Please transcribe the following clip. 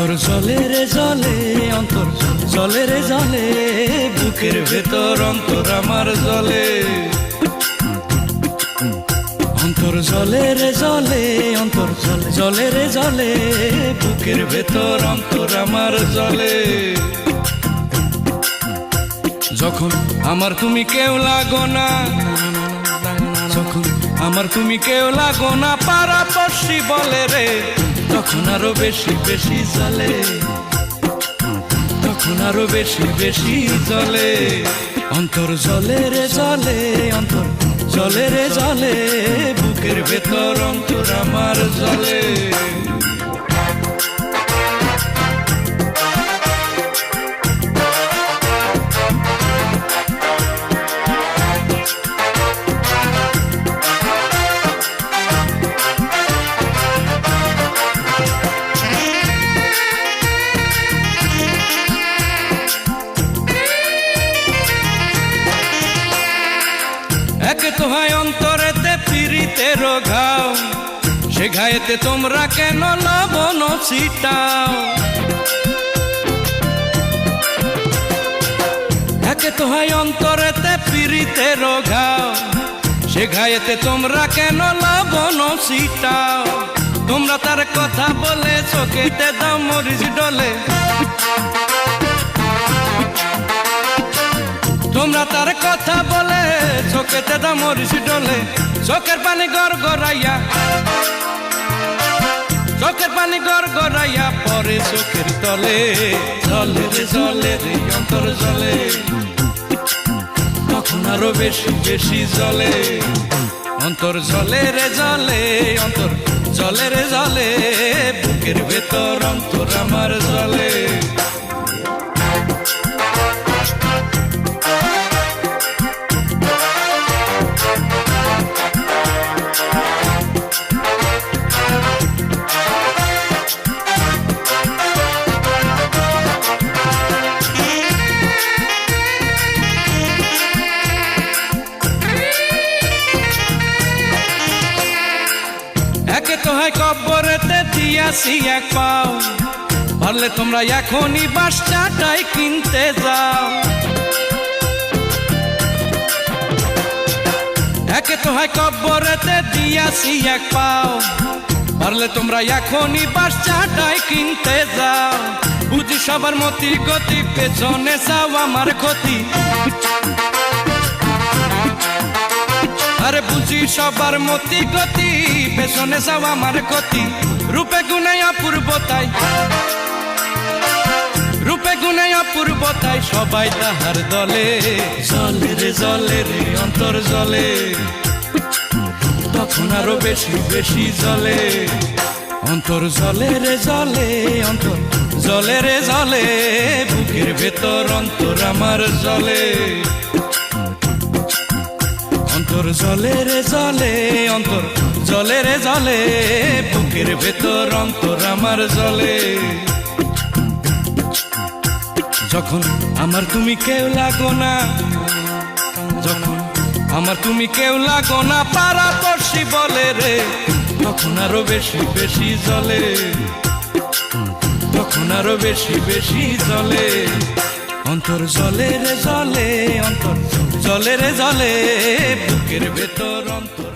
অন্তর জলে রে জলে, অন্তর জলে রে জলে, বুকের ভেতর অন্তর আমার জলে। অন্তর জলে রে জলে, অন্তর জলে রে জলে, বুকের ভেতর অন্তর আমার জলে। যখন আমার তুমি কেউ লাগো না, যখন আমার তুমি কেউ লাগো না, পাড়াপড়শি বলে রে, তখন আরো বেশি বেশি জলে, তখন আরো বেশি বেশি জলে। অন্তর জলে রে জলে, অন্তর জলে রে জলে, বুকের ভেতর অন্তর আমার জলে। একে তো হয় অন্তরেতে পীড়িতের ঘাও, সে ঘায়েতে তোমরা কেন লবণ ছিটাও। একে তো হয় অন্তরেতে পীড়িতের ঘাও, সে ঘায়েতে তোমরা কেন লবণ ছিটাও। তোমরা তার কথা বলে চোখেতে দাও মরিচ ডলে, তোমরা তার কথা বলে চোখেতে দাও মরিচ ডলে। চোখের পানি গড় গড়াইয়া, চোখের পানি গড় গড়াইয়া পরে চোখের তলে। জলে রে জলে রে অন্তর জলে, তখন আরো বেশি বেশি জলে। অন্তর জলে রে জলে, অন্তর জলে রে জলে, বুকের ভেতর অন্তর আমার জলে। একে তো হয় কব্বরেতে দিয়াছি এক পাও, পারলে তোমরা এখনই বাস চাটাই কিনতে যাও। একে তো হয় কব্বরেতে দিয়াছি এক পাও, পারলে তোমরা এখনই বাস চাটাই কিনতে যাও। বুঝি সবার মতি গতি, পেছনে চাও আমার ক্ষতি। আরে বুঝি সবার মতি গতি, পেছনে যাও আমার ক্ষতি। রূপে গুণে অপূর্বতাই, রূপে গুণে অপূর্বতাই সবাই তাহার দলে। জলে রে জলে রে অন্তর জলে, তখন আরো বেশি বেশি জলে। অন্তর জলে রে জলে, অন্তর জলে রে জলে, বুকের ভেতর অন্তর আমার জলে। অন্তর জলে রে জলে, অন্তর জলে রে জলে, বুকের ভেতর অন্তর আমার জলে। যখন আমার তুমি কেউ লাগো না, যখন আমার তুমি কেউ লাগো না, পাড়াপড়শি বলে রে, তখন আরো বেশি বেশি জলে, তখন আরো বেশি বেশি জলে। অন্তর জলে রে জলে, অন্তর জলে রে জলে, বুকের ভেতর অন্তর